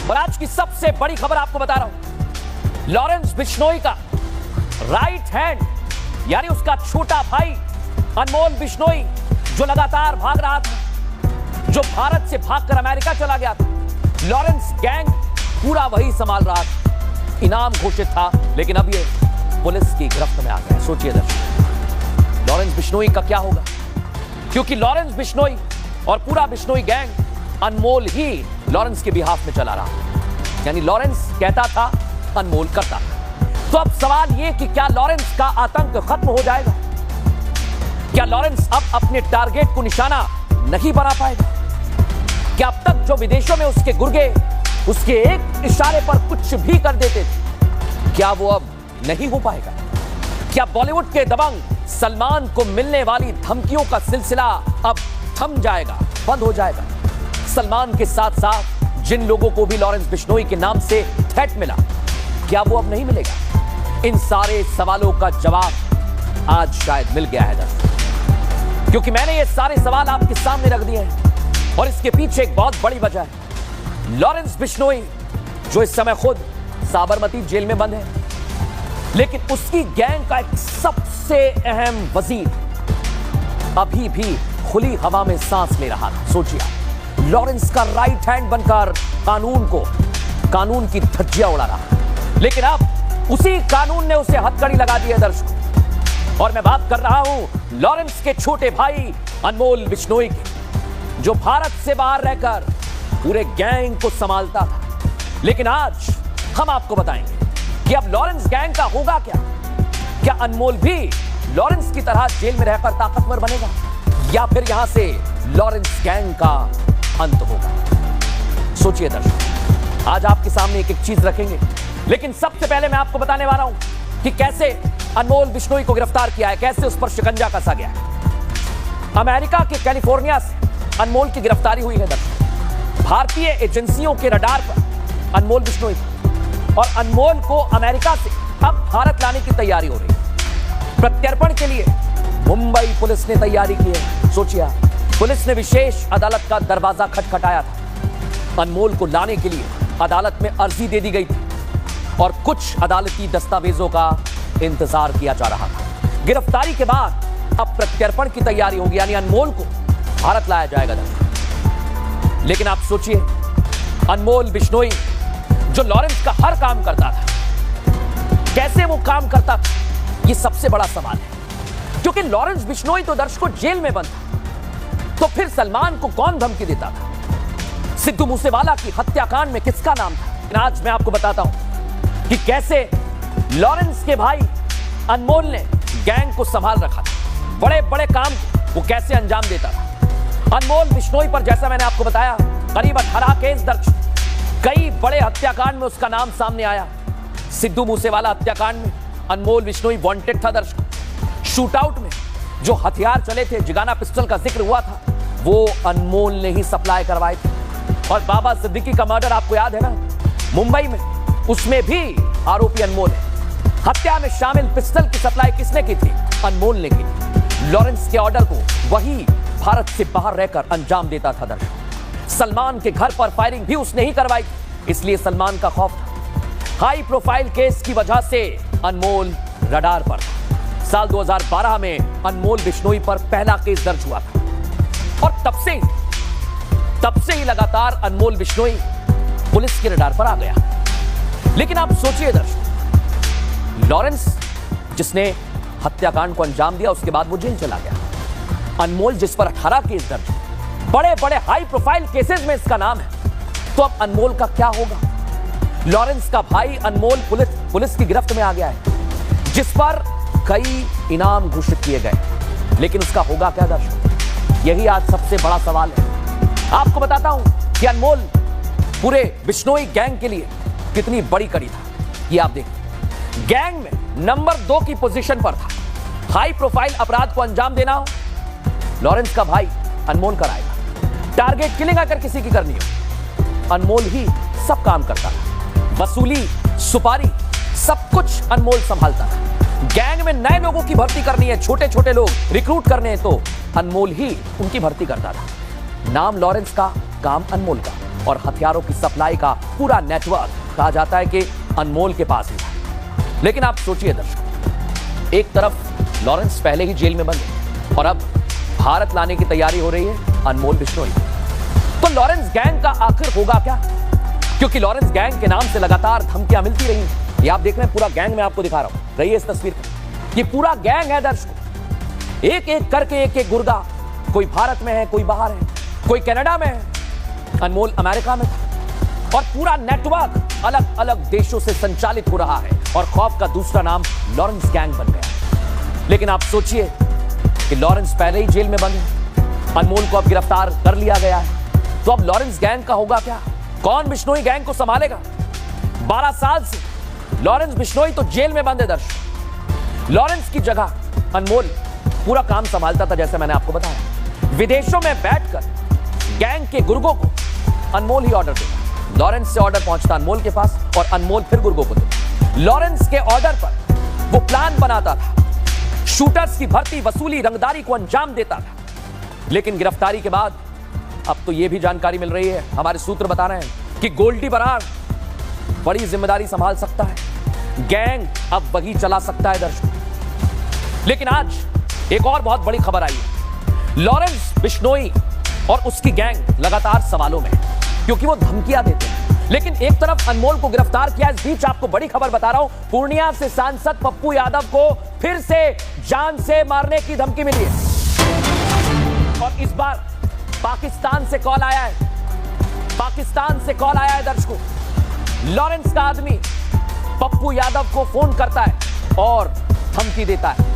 और आज की सबसे बड़ी खबर आपको बता रहा हूं, लॉरेंस बिश्नोई का राइट हैंड यानी उसका छोटा भाई अनमोल बिश्नोई जो लगातार भाग रहा था, जो भारत से भागकर अमेरिका चला गया था, लॉरेंस गैंग पूरा वही संभाल रहा था। इनाम घोषित था, लेकिन अब ये पुलिस की गिरफ्त में आ गया। सोचिए दर्शक, लॉरेंस बिश्नोई का क्या होगा, क्योंकि लॉरेंस बिश्नोई और पूरा बिश्नोई गैंग अनमोल ही लॉरेंस के बिहाफ में चला रहा, यानी लॉरेंस कहता था, अनमोल करता था। तो अब सवाल यह कि क्या लॉरेंस का आतंक खत्म हो जाएगा? क्या लॉरेंस अब अपने टारगेट को निशाना नहीं बना पाएगा? क्या अब तक जो विदेशों में उसके गुर्गे उसके एक इशारे पर कुछ भी कर देते थे, क्या वो अब नहीं हो पाएगा? क्या बॉलीवुड के दबंग सलमान को मिलने वाली धमकियों का सिलसिला अब थम जाएगा, बंद हो जाएगा? सलमान के साथ साथ जिन लोगों को भी लॉरेंस बिश्नोई के नाम से थ्रेट मिला, क्या वो अब नहीं मिलेगा? इन सारे सवालों का जवाब आज शायद मिल गया है दोस्तों, क्योंकि मैंने ये सारे सवाल आपके सामने रख दिए हैं और इसके पीछे एक बहुत बड़ी वजह है। लॉरेंस बिश्नोई जो इस समय खुद साबरमती जेल में बंद है, लेकिन उसकी गैंग का एक सबसे अहम वजीर अभी भी खुली हवा में सांस ले रहा था। सोचिए, लॉरेंस का राइट हैंड बनकर कानून की धज्जियां उड़ा रहा, लेकिन अब उसी कानून ने उसे हथकड़ी लगा दी है दर्शकों। और मैं बात कर रहा हूं लॉरेंस के छोटे भाई अनमोल बिश्नोई की, जो भारत से बाहर रहकर पूरे गैंग को संभालता था। लेकिन आज हम आपको बताएंगे कि अब लॉरेंस गैंग का होगा क्या? क्या अनमोल भी लॉरेंस की तरह जेल में रहकर ताकतवर बनेगा, या फिर यहां से लॉरेंस गैंग का अंत होगा? सोचिए दर्शक, आज आपके सामने एक एक चीज रखेंगे, लेकिन सबसे पहले मैं आपको बताने वाला हूं कि कैसे अनमोल बिश्नोई को गिरफ्तार किया है, कैसे उस पर शिकंजा कसा गया है। अमेरिका के कैलिफोर्निया से अनमोल की गिरफ्तारी हुई है दर्शक। भारतीय एजेंसियों के रडार पर अनमोल बिश्नोई, और अनमोल को अमेरिका से अब भारत लाने की तैयारी हो रही है। प्रत्यर्पण के लिए मुंबई पुलिस ने तैयारी की है। सोचिए, पुलिस ने विशेष अदालत का दरवाजा खटखटाया था। अनमोल को लाने के लिए अदालत में अर्जी दे दी गई थी और कुछ अदालती दस्तावेजों का इंतजार किया जा रहा था। गिरफ्तारी के बाद अब प्रत्यर्पण की तैयारी होगी, यानी अनमोल को भारत लाया जाएगा। लेकिन आप सोचिए, अनमोल बिश्नोई जो लॉरेंस का हर काम करता था, कैसे वो काम करता था, ये सबसे बड़ा सवाल है। क्योंकि लॉरेंस बिश्नोई तो दर्शकों जेल में बंद था, तो फिर सलमान को कौन धमकी देता था? सिद्धू मूसेवाला की हत्याकांड में किसका नाम था? आज मैं आपको बताता हूं कि कैसे लॉरेंस के भाई अनमोल ने गैंग को संभाल रखा था। बड़े बड़े काम वो कैसे अंजाम देता था। अनमोल बिश्नोई पर, जैसा मैंने आपको बताया, करीब 18 केस दर्ज, कई बड़े हत्याकांड में उसका नाम सामने आया। सिद्धू मूसेवाला हत्याकांड में अनमोल बिश्नोई वांटेड था दर्शक। शूटआउट में जो हथियार चले थे, जिगाना पिस्टल का जिक्र हुआ था, वो अनमोल ने ही सप्लाई करवाए थे। और बाबा सिद्दीकी का मर्डर आपको याद है ना, मुंबई में, उसमें भी आरोपी अनमोल है। हत्या में शामिल पिस्टल की सप्लाई किसने की थी? अनमोल ने की थी। लॉरेंस के ऑर्डर को वही भारत से बाहर रहकर अंजाम देता था दर्शक। सलमान के घर पर फायरिंग भी उसने ही करवाई, इसलिए सलमान का खौफ था। हाई प्रोफाइल केस की वजह से अनमोल रडार पर था। साल 2012 में अनमोल बिश्नोई पर पहला केस दर्ज हुआ था, और तब से ही लगातार अनमोल बिश्नोई पुलिस के रडार पर आ गया। लेकिन आप सोचिए दर्शक, लॉरेंस जिसने हत्याकांड को अंजाम दिया, उसके बाद वो जेल चला गया। अनमोल जिस पर 18 केस दर्ज, बड़े बड़े हाई प्रोफाइल केसेस में इसका नाम है, तो अब अनमोल का क्या होगा? लॉरेंस का भाई अनमोल पुलिस की गिरफ्त में आ गया है, जिस पर कई इनाम घोषित किए गए, लेकिन उसका होगा क्या दर्शक? यही आज सबसे बड़ा सवाल है। आपको बताता हूं कि अनमोल पूरे बिश्नोई गैंग के लिए कितनी बड़ी कड़ी था। ये आप देखिए, गैंग में नंबर 2 की पोजीशन पर था। हाई प्रोफाइल अपराध को अंजाम देना हो, लॉरेंस का भाई अनमोल कराएगा। टारगेट किलिंग अगर किसी की करनी हो, अनमोल ही सब काम करता था। वसूली, सुपारी, सब कुछ अनमोल संभालता था। गैंग में नए लोगों की भर्ती करनी है, छोटे छोटे लोग रिक्रूट करने हैं, तो अनमोल ही उनकी भर्ती करता था। नाम लॉरेंस का काम अनमोल का और हथियारों की सप्लाई का पूरा नेटवर्क कहा जाता है कि अनमोल के पास ही था। लेकिन आप सोचिए दर्शकों, एक तरफ लॉरेंस पहले ही जेल में बंद है और अब भारत लाने की तैयारी हो रही है अनमोल बिश्नोई। तो लॉरेंस गैंग का आखिर होगा क्या? क्योंकि लॉरेंस गैंग के नाम से लगातार धमकियां मिलती रही हैं। ये आप देख रहे हैं, पूरा गैंग मैं आपको दिखा रहा हूं, रही है इस तस्वीर में। ये पूरा गैंग है दर्शकों, एक एक करके एक एक गुर्गा, कोई भारत में है, कोई बाहर है, कोई कनाडा में है, अनमोल अमेरिका में था और पूरा नेटवर्क अलग अलग देशों से संचालित हो रहा है और खौफ का दूसरा नाम लॉरेंस गैंग बन गया। लेकिन आप सोचिए कि लॉरेंस पहले ही जेल में बंद है, अनमोल को अब गिरफ्तार कर लिया गया है, तो अब लॉरेंस गैंग का होगा क्या? कौन बिश्नोई गैंग को संभालेगा? 12 साल से लॉरेंस बिश्नोई तो जेल में बंद है दर्शक। लॉरेंस की जगह अनमोल पूरा काम संभालता था, जैसे मैंने आपको बताया। विदेशों में बैठकर गैंग के गुर्गों को अनमोल ही ऑर्डर देता। लॉरेंस से ऑर्डर पहुंचता अनमोल के पास और अनमोल फिर गुर्गों को देता। लॉरेंस के ऑर्डर पर वो प्लान बनाता था, शूटर्स की भर्ती, वसूली, रंगदारी को अंजाम देता था। लेकिन गिरफ्तारी के बाद अब तो यह भी जानकारी मिल रही है, हमारे सूत्र बता रहे हैं कि गोल्डी बरार बड़ी जिम्मेदारी संभाल सकता है, गैंग अब वही चला सकता है दर्शकों। लेकिन आज एक और बहुत बड़ी खबर आई है। लॉरेंस बिश्नोई और उसकी गैंग लगातार सवालों में है क्योंकि वो धमकियां देते हैं। लेकिन एक तरफ अनमोल को गिरफ्तार किया, इस बीच आपको बड़ी खबर बता रहा हूं, पूर्णिया से सांसद पप्पू यादव को फिर से जान से मारने की धमकी मिली है और इस बार पाकिस्तान से कॉल आया है। पाकिस्तान से कॉल आया है दर्शकों। लॉरेंस का आदमी पप्पू यादव को फोन करता है और धमकी देता है।